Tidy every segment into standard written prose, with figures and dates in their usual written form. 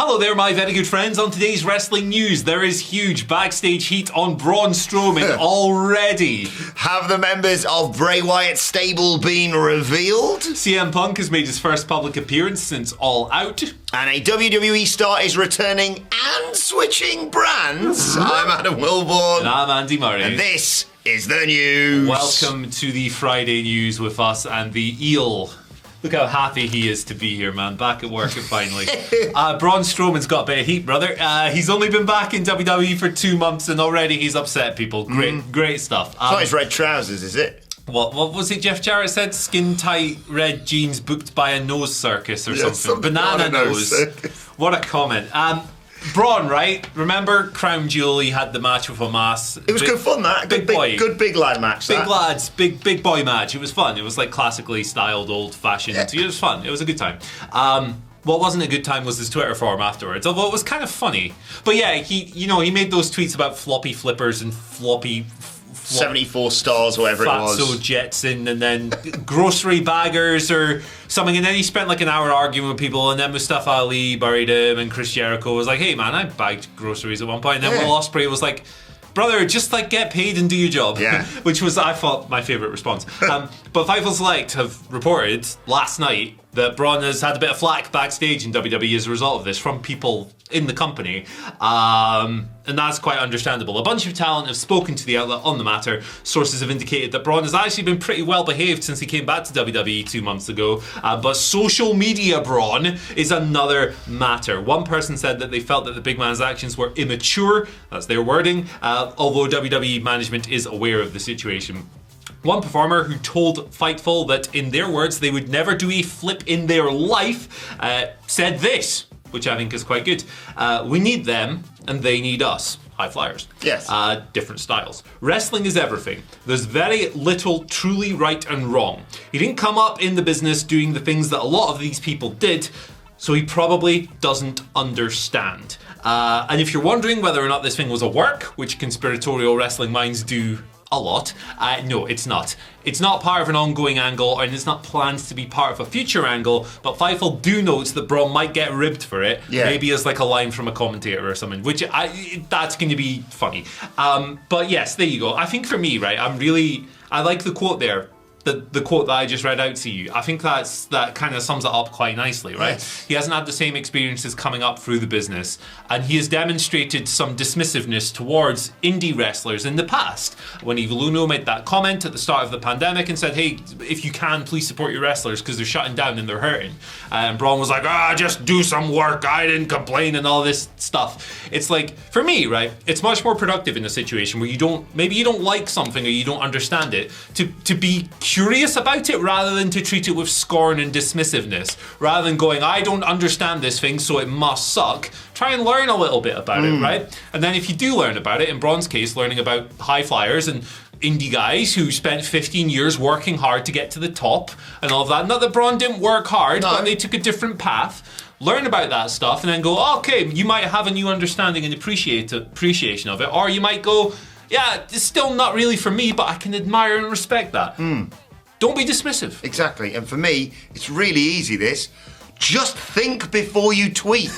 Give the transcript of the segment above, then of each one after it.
Hello there, my very good friends. On today's wrestling news, there is huge backstage heat on Braun Strowman already. Have the members of Bray Wyatt's stable been revealed? CM Punk has made his first public appearance since All Out. And a WWE star is returning and switching brands. I'm Adam Wilborn. And I'm Andy Murray. And this is the news. Welcome to the Friday news with us and the Eel. Look how happy he is to be here, man. Back at work finally. Braun Strowman's got a bit of heat, brother. He's only been back in WWE for 2 months and already he's upset people. Great stuff. It's not his red trousers, is it? What was it Jeff Jarrett said? Skin tight red jeans booked by a nose circus or something. Banana nose. What a comment. Braun, right? Remember Crown Jewel? He had the match with Hamas. It was good fun, that. Good big lad match. Big lads, big boy match. It was fun. It was like classically styled, old fashioned. Yeah. It was fun. It was a good time. What wasn't a good time was his Twitter forum afterwards, although it was kind of funny. But yeah, he made those tweets about floppy flippers and floppy 74 stars, whatever it was. Fatso Jetson, and then grocery baggers or something. And then he spent like an hour arguing with people, and then Mustafa Ali buried him, and Chris Jericho was like, hey man, I bagged groceries at one point. And then Will Ospreay was like, brother, just like get paid and do your job. Yeah. Which was, I thought, my favourite response. But Fightful Select have reported last night that Braun has had a bit of flack backstage in WWE as a result of this from people in the company. And that's quite understandable. A bunch of talent have spoken to the outlet on the matter. Sources have indicated that Braun has actually been pretty well behaved since he came back to WWE 2 months ago. But social media Braun is another matter. One person said that they felt that the big man's actions were immature. That's their wording. Although WWE management is aware of the situation. One performer who told Fightful that, in their words, they would never do a flip in their life, said this, which I think is quite good. We need them, and they need us. High flyers. Yes. Different styles. Wrestling is everything. There's very little truly right and wrong. He didn't come up in the business doing the things that a lot of these people did, so he probably doesn't understand. And if you're wondering whether or not this thing was a work, which conspiratorial wrestling minds do a lot. No, it's not. It's not part of an ongoing angle, and it's not planned to be part of a future angle, but Fightful do note that Braun might get ribbed for it, maybe as like a line from a commentator or something, which that's going to be funny. But yes, there you go. I think for me, right, I like the quote there. The quote that I just read out to you, I think that kind of sums it up quite nicely, right? Yes. He hasn't had the same experiences coming up through the business, and he has demonstrated some dismissiveness towards indie wrestlers in the past. When Evil Uno made that comment at the start of the pandemic and said, hey, if you can, please support your wrestlers because they're shutting down and they're hurting. And Braun was like, just do some work, I didn't complain and all this stuff. It's like, for me, right, it's much more productive in a situation where you don't like something or you don't understand it, to be curious about it rather than to treat it with scorn and dismissiveness, rather than going, I don't understand this thing, so it must suck. Try and learn a little bit about it, right? And then if you do learn about it, in Braun's case, learning about high flyers and indie guys who spent 15 years working hard to get to the top and all of that. Not that Braun didn't work hard, but they took a different path. Learn about that stuff and then go, okay, you might have a new understanding and appreciation of it, or you might go, yeah, it's still not really for me, but I can admire and respect that. Don't be dismissive. Exactly. And for me, it's really easy, this. Just think before you tweet.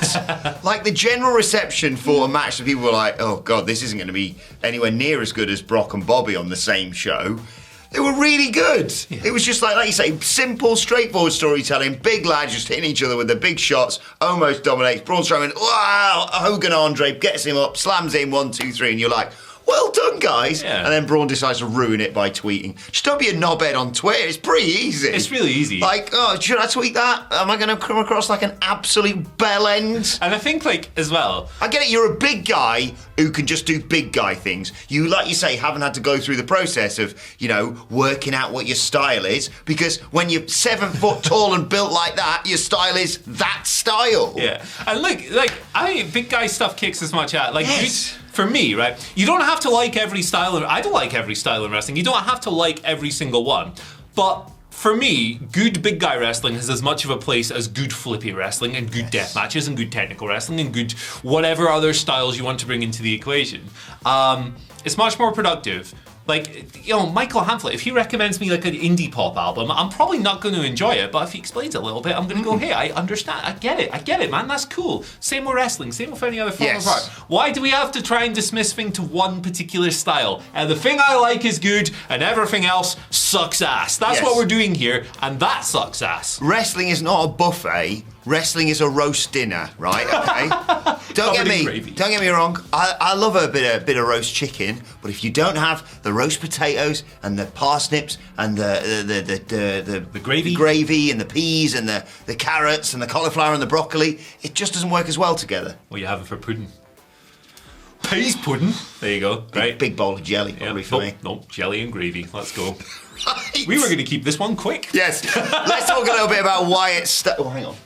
Like the general reception for a match that people were like, oh God, this isn't going to be anywhere near as good as Brock and Bobby on the same show. They were really good. Yeah. It was just like you say, simple, straightforward storytelling. Big lads just hitting each other with the big shots. Almost dominates. Braun Strowman, wow, Hogan Andre gets him up, slams in 1, 2, 3, and you're like, well done, guys. Yeah. And then Braun decides to ruin it by tweeting. Just don't be a knobhead on Twitter. It's pretty easy. It's really easy. Like, should I tweet that? Am I going to come across like an absolute bell end? And I think, as well, I get it. You're a big guy who can just do big guy things. You, like you say, haven't had to go through the process of, working out what your style is. Because when you're 7 foot tall and built like that, your style is that style. Yeah. And I think big guy stuff kicks as much out. Yes. For me, right, you don't have to like every style. I don't like every style in wrestling. You don't have to like every single one. But for me, good big guy wrestling has as much of a place as good flippy wrestling and good death matches and good technical wrestling and good whatever other styles you want to bring into the equation. It's much more productive Like, Michael Hamflett, if he recommends me like an indie pop album, I'm probably not going to enjoy it, but if he explains it a little bit, I'm going to go, hey, I understand, I get it, man, that's cool. Same with wrestling, same with any other form of art. Why do we have to try and dismiss things to one particular style? And the thing I like is good, and everything else sucks ass. That's what we're doing here, and that sucks ass. Wrestling is not a buffet. Wrestling is a roast dinner, right? Okay. Don't get me wrong. I love a bit of roast chicken, but if you don't have the roast potatoes and the parsnips and the gravy and the peas and the carrots and the cauliflower and the broccoli, it just doesn't work as well together. What are you having for pudding? Peas pudding. There you go. Right. Big bowl of jelly, probably for me. Nope, jelly and gravy. Let's go. Right. We were going to keep this one quick. Yes. Let's talk a little bit about Wyatt's... hang on.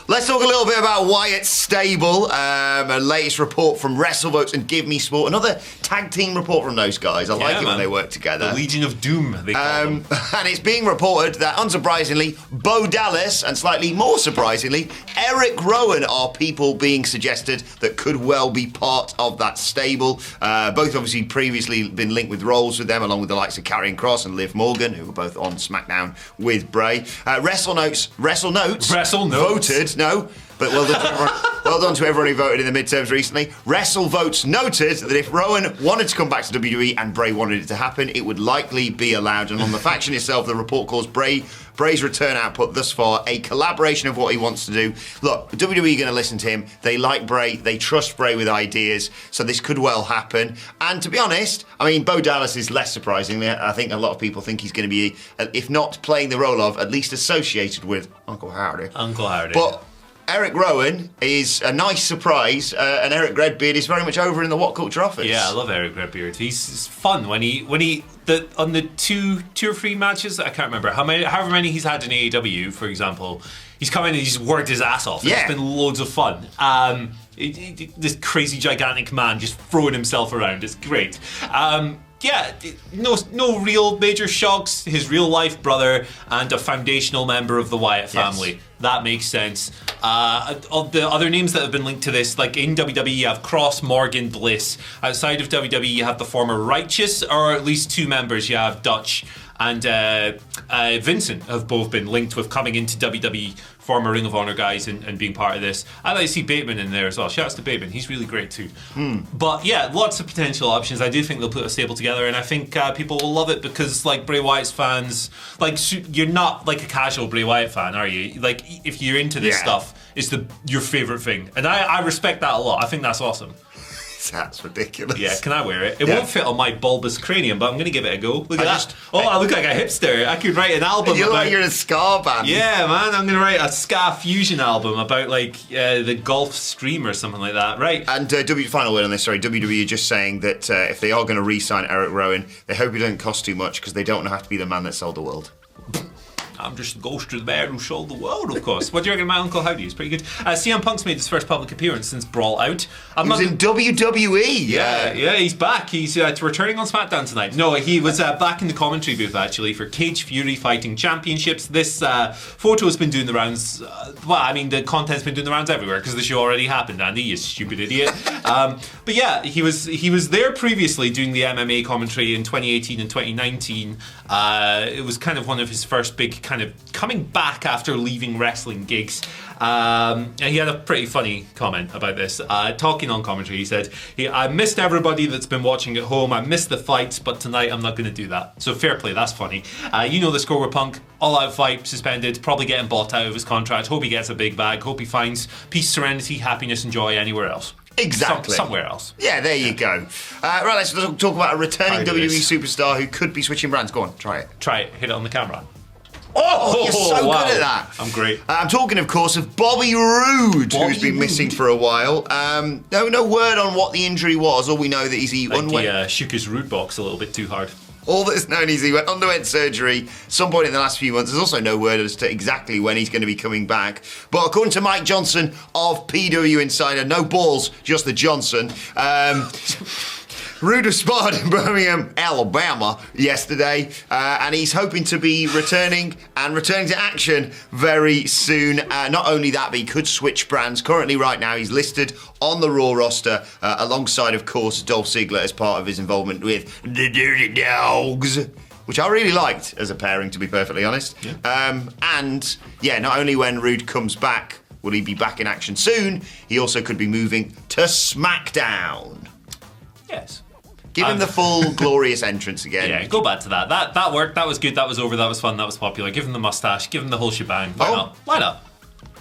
Let's talk a little bit about Wyatt's stable, a latest report from WrestleVotes and Give Me Sport. Another tag team report from those guys. I like it when they work together. The Legion of Doom, they call them. And it's being reported that, unsurprisingly, Bo Dallas and slightly more surprisingly, Eric Rowan are people being suggested that could well be part of that stable. Both obviously previously been linked with roles with them, along with the likes of Karrion Kross and Liv Morgan, who were both on SmackDown with Bray. WrestleNotes voted. No, but well done to everyone who voted in the midterms recently. WrestleVotes noted that if Rowan wanted to come back to WWE and Bray wanted it to happen, it would likely be allowed. And on the faction itself, the report calls Bray's return output thus far a collaboration of what he wants to do. Look, WWE are going to listen to him. They like Bray. They trust Bray with ideas. So this could well happen. And to be honest, I mean, Bo Dallas is less surprisingly. I think a lot of people think he's going to be, if not playing the role of, at least associated with Uncle Howdy. But Eric Rowan is a nice surprise, and Eric Redbeard is very much over in the WhatCulture office. Yeah, I love Eric Redbeard. He's fun on the two or three matches. I can't remember however many he's had in AEW, for example. He's come in and he's worked his ass off. It's been loads of fun. This crazy gigantic man just throwing himself around. It's great. No real major shocks. His real life brother and a foundational member of the Wyatt family. Yes. That makes sense. Of the other names that have been linked to this, like in WWE, you have Cross, Morgan, Bliss. Outside of WWE, you have the former Righteous, or at least two members. You have Dutch and Vincent have both been linked with coming into WWE, former Ring of Honor guys, and being part of this. I'd like to see Bateman in there as well. Shouts to Bateman, he's really great too. But yeah, lots of potential options. I do think they'll put a stable together, and I think people will love it because, like, Bray Wyatt's fans, like, you're not like a casual Bray Wyatt fan, are you? Like, if you're into this stuff, it's your favourite thing, and I respect that a lot. I think that's awesome. That's ridiculous. Yeah, can I wear it? It won't fit on my bulbous cranium, but I'm going to give it a go. Look at that. I look like a hipster. I could write an album. You look like you're in a ska band. Yeah, man, I'm going to write a ska fusion album about like the Gulf Stream or something like that. Right. And final word on this. Sorry, WWE are just saying that if they are going to re-sign Eric Rowan, they hope he doesn't cost too much because they don't want to have to be the man that sold the world. I'm just the ghost of the bear who sold the world, of course. What do you reckon of my Uncle Howdy? He's pretty good. CM Punk's made his first public appearance since Brawl Out. He was in WWE. Yeah, he's back. He's returning on SmackDown tonight. No, he was back in the commentary booth, actually, for Cage Fury Fighting Championships. This photo has been doing the rounds. The content's been doing the rounds everywhere because the show already happened, Andy, you stupid idiot. But yeah, he was there previously doing the MMA commentary in 2018 and 2019. It was kind of one of his first big kind of coming back after leaving wrestling gigs. And he had a pretty funny comment about this. Talking on commentary, he said, I missed everybody that's been watching at home. I missed the fights, but tonight I'm not going to do that. So fair play, that's funny. You know the score with Punk. All out fight, suspended, probably getting bought out of his contract. Hope he gets a big bag. Hope he finds peace, serenity, happiness and joy anywhere else. Exactly. Somewhere else. Yeah, there you go. Right, let's talk about a returning WWE superstar who could be switching brands. Go on, try it. Hit it on the camera. Oh, you're so good at that. I'm great. I'm talking, of course, of Bobby Roode, who's been missing for a while. No word on what the injury was. All we know that he shook his root box a little bit too hard. All that's known is he underwent surgery some point in the last few months. There's also no word as to exactly when he's going to be coming back. But according to Mike Johnson of PW Insider, no balls, just the Johnson. Rude was spotted in Birmingham, Alabama yesterday, and he's hoping to be returning to action very soon. Not only that, but he could switch brands. Currently, right now, he's listed on the Raw roster alongside, of course, Dolph Ziggler as part of his involvement with the Dirty Dogs, which I really liked as a pairing, to be perfectly honest. Yeah. And yeah, not only when Rude comes back will he be back in action soon, he also could be moving to SmackDown. Yes. Give him the full glorious entrance again. Yeah, go back to that. That worked. That was good. That was over. That was fun. That was popular. Give him the mustache. Give him the whole shebang. Why not? Why not?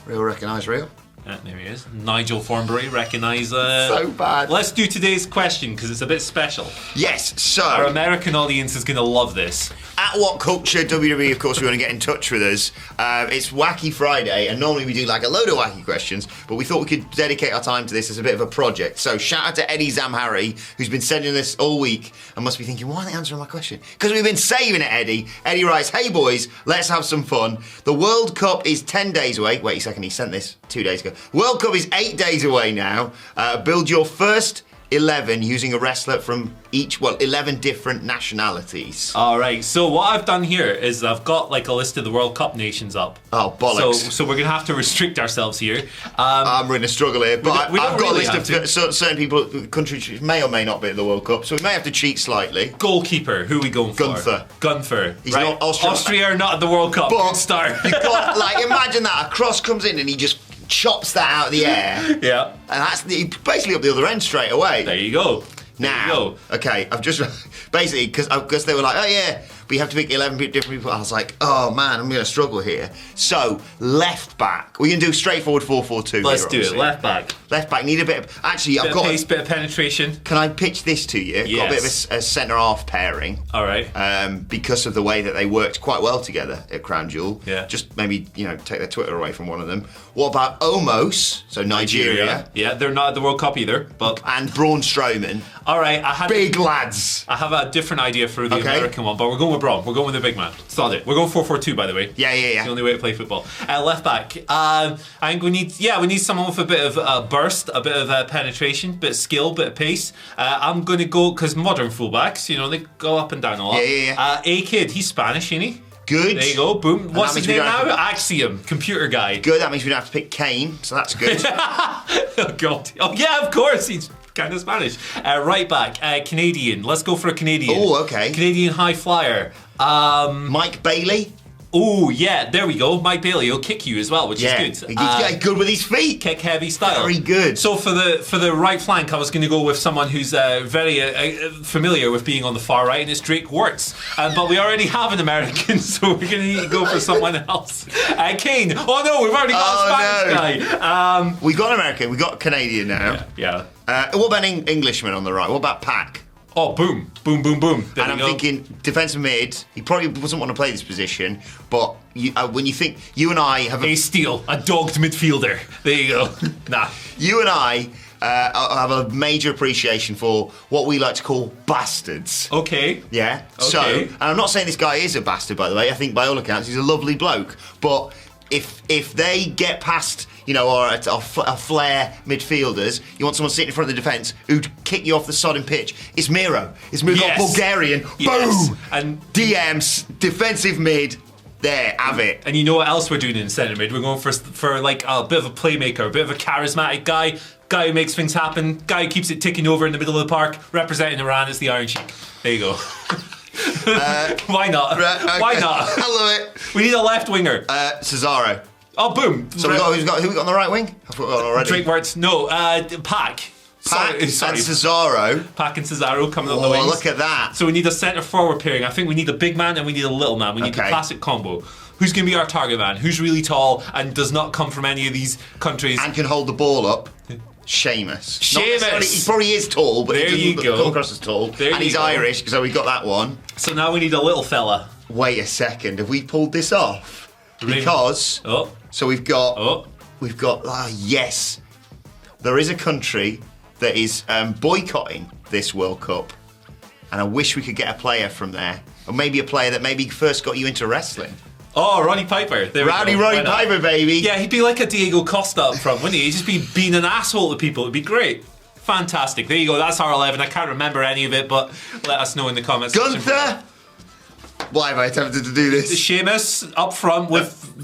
Real recognise real. There he is. Nigel Thornberry, recognise... so bad. Let's do today's question, because it's a bit special. Yes, so... Our American audience is going to love this. At WhatCulture WWE, of course, we want to get in touch with us. It's Wacky Friday, and normally we do like a load of wacky questions, but we thought we could dedicate our time to this as a bit of a project. So shout out to Eddie Zamhari, who's been sending this all week, and must be thinking, why aren't they answering my question? Because we've been saving it, Eddie. Eddie writes, hey boys, let's have some fun. The World Cup is 10 days away. Wait a second, he sent this 2 days ago. World Cup is 8 days away now. Build your first 11 using a wrestler from 11 different nationalities. All right, so what I've done here is I've got like a list of the World Cup nations up. Oh, bollocks. So we're going to have to restrict ourselves here. I'm in a struggle here, but we don't I've got really a list of certain people, countries who may or may not be at the World Cup, so we may have to cheat slightly. Goalkeeper, who are we going for? Gunther. He's right? not Austria. Austria are not at the World Cup. But good start. You've got, like, imagine that, a cross comes in and he just chops that out of the air. Yeah. And he's basically up the other end straight away. There you go. Now, okay, I've just basically because they were like, oh yeah, but you have to pick 11 different people. I was like, oh man, I'm going to struggle here. So left back, we can do straightforward 4-4-2. Let's do it. Left back. Left back. Need a bit of actually. Bit I've got of pace, bit of penetration. Can I pitch this to you? Yes. Got a bit of a centre half pairing. All right. Because of the way that they worked quite well together at Crown Jewel. Yeah. Just maybe take their Twitter away from one of them. What about Omos? So Nigeria. Yeah, they're not at the World Cup either. But and Braun Strowman. All right, big lads. I have a different idea for the American one, but we're going with Braun. We're going with the big man. It's not it. We're going 4-4-2, by the way. Yeah. It's the only way to play football. Left back. I think we need someone with a bit of burst, a bit of penetration, bit of skill, bit of pace. I'm going to go because modern fullbacks, they go up and down a lot. Yeah. A-Kid, he's Spanish, isn't he? Good. There you go. Boom. What's his name now? To... Axiom, computer guy. Good. That means we don't have to pick Kane, so that's good. Oh God. Oh yeah, of course. He's kind of Spanish. Right back, Canadian. Let's go for a Canadian. Oh, okay. Canadian high flyer. Mike Bailey. Oh yeah, there we go. Mike Bailey will kick you as well, which is good. He's good with his feet. Kick heavy style. Very good. So for the right flank, I was going to go with someone who's very familiar with being on the far right, and it's Drake Wirtz. But we already have an American, so we're going to need to go for someone else. Kane. Oh no, we've already got a Spanish guy. We got an American. We got a Canadian now. Yeah. What about an Englishman on the right? What about Pac? Oh, boom. There and I'm thinking defensive mid. He probably doesn't want to play this position, but when you think you and I have a steal, a dogged midfielder. There you go. Nah. You and I have a major appreciation for what we like to call bastards. Okay. Yeah. Okay. So, and I'm not saying this guy is a bastard, by the way. I think by all accounts he's a lovely bloke. But if they get past, or a flare midfielders, you want someone sitting in front of the defence who'd kick you off the sodding pitch. It's Miro. Got Bulgarian. Yes. Boom. And DMs, defensive mid. There, have it. And you know what else we're doing in centre mid? We're going for like a bit of a playmaker, a bit of a charismatic guy who makes things happen, guy who keeps it ticking over in the middle of the park, representing Iran. It's the Iron Sheik. There you go. Why not? Right, okay. Why not? I love it. We need a left winger. Cesaro. Oh, boom. So who we got on the right wing? I forgot already. Drake Wirtz. No, Pac. Sorry. And Cesaro. Pac and Cesaro coming up the wings. Oh, look at that. So we need a centre forward pairing. I think we need a big man and we need a little man. We need the classic combo. Who's going to be our target man? Who's really tall and does not come from any of these countries? And can hold the ball up. Sheamus. He probably is tall, but he doesn't come across as tall. And he's Irish, so we got that one. So now we need a little fella. Wait a second. Have we pulled this off? Because... So we've got... yes. There is a country that is boycotting this World Cup, and I wish we could get a player from there, or maybe a player that maybe first got you into wrestling. Oh, Roddy Piper. Roddy Piper, baby. Yeah, he'd be like a Diego Costa up front, wouldn't he? He'd just be being an asshole to people. It'd be great. Fantastic. There you go. That's our 11. I can't remember any of it, but let us know in the comments. Gunther! Why have I attempted to do this? Sheamus up front with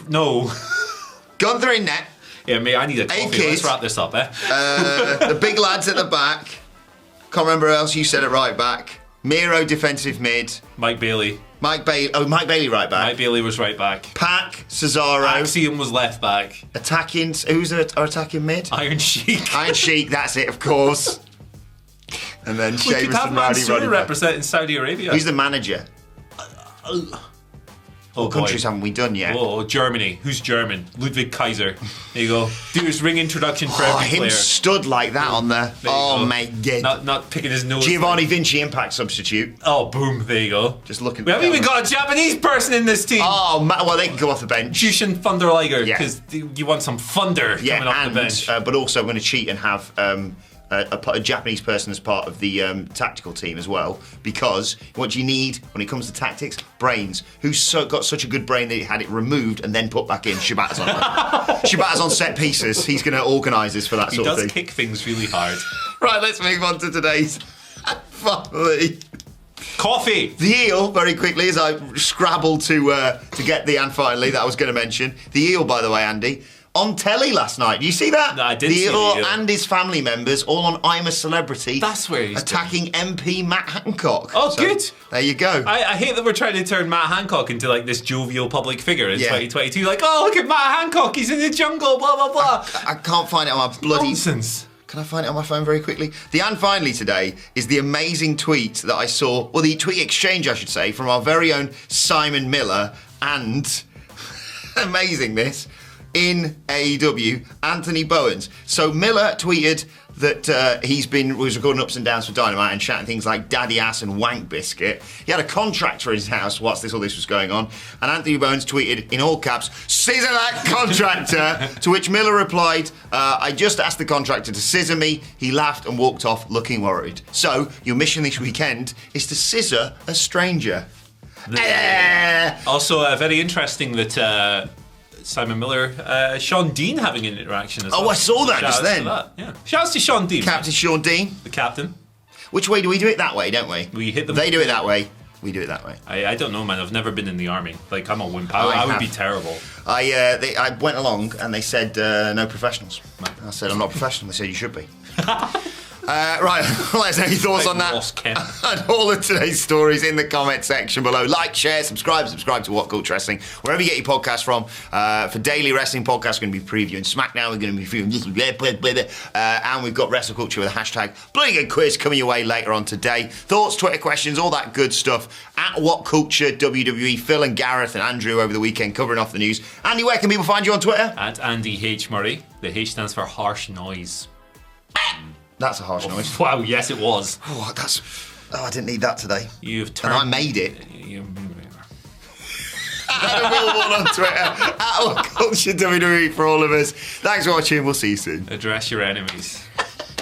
No. Gunther in net. Yeah, mate, I need a coffee. Kid. Let's wrap this up, eh? The big lads at the back. Can't remember who else you said at right back. Miro defensive mid. Mike Bailey. Mike Bailey right back. Mike Bailey was right back. Pac, Cesaro. Axiom was left back. Attacking. Who's our attacking mid? Iron Sheik. Iron Sheik, that's it, of course. And then We could Sheamus have and Rowdy Mansoor Roddy. representing Saudi Arabia. Who's the manager? Oh, What countries haven't we done yet? Oh, Germany. Who's German? Ludwig Kaiser. There you go. Do his ring introduction for every him player. stood like that on there. There you Oh go. my god. Not picking his nose. Giovanni Vinci Impact substitute. Oh, boom. There you go. Just looking. We haven't even got a Japanese person in this team. Oh, well, they can go off the bench. Jushin Thunder Liger, Yeah. because you want some thunder coming off the bench. But also I'm going to cheat and have a Japanese person as part of the tactical team as well, because what you need when it comes to tactics, brains. Who's got such a good brain that he had it removed and then put back in? Shibata's on Shibata's on set pieces. He's going to organise this for that He sort of does thing. kick things really hard. Right, let's move on to today's finally. Coffee! The eel, very quickly, as I scrabble to get the and finally that I was going to mention. The eel, by the way, Andy, on telly last night. Do you see that? No, I did the see the eel eel. and his family members all on I'm a Celebrity. That's where he's attacking MP Matt Hancock. Oh, good. There you go. I hate that we're trying to turn Matt Hancock into like this jovial public figure in Yeah. 2022. Like, oh, look at Matt Hancock, he's in the jungle, blah, blah, blah. I can't find it on my bloody... Nonsense. Can I find it on my phone very quickly? The and finally today is the amazing tweet that I saw, well, the tweet exchange, I should say, from our very own Simon Miller and, amazing this, in AEW, Anthony Bowens. So Miller tweeted that was recording Ups and Downs for Dynamite and shouting things like daddy ass and wank biscuit. He had a contractor in his house whilst all this was going on, and Anthony Bowens tweeted in all caps, "Scissor that contractor," to which Miller replied, "I just asked the contractor to scissor me." He laughed and walked off looking worried. So your mission this weekend is to scissor a stranger. Also, very interesting that Simon Miller, Sean Dean having an interaction as well. Oh, I saw that just Shout-outs then. to that, yeah. Shouts to Sean Dean. Captain Sean Dean. The captain. Which way do we do it? That way, don't we? We hit them. They do it that way. We do it that way. I don't know, man. I've never been in the army. Like, I'm a wimp. I would be terrible. I went along and they said no professionals. I said I'm not professional. They said you should be. Right, let us know your thoughts on that. Lost Ken. And all of today's stories in the comment section below. Like, share, subscribe to WhatCulture Wrestling, wherever you get your podcasts from. For daily wrestling podcasts, we're going to be previewing SmackDown. We're going to be previewing and we've got Wrestle Culture with a hashtag Bloody Good Quiz coming your way later on today. Thoughts, Twitter questions, all that good stuff at WhatCulture WWE. Phil and Gareth and Andrew over the weekend covering off the news. Andy, where can people find you on Twitter? At Andy H. Murray. The H stands for harsh noise. That's a harsh noise. Wow, yes, it was. Oh, I didn't need that today. You've turned. And I made it. Adam Wilborn on Twitter at WhatCulture WWE for all of us. Thanks for watching. We'll see you soon. Address your enemies.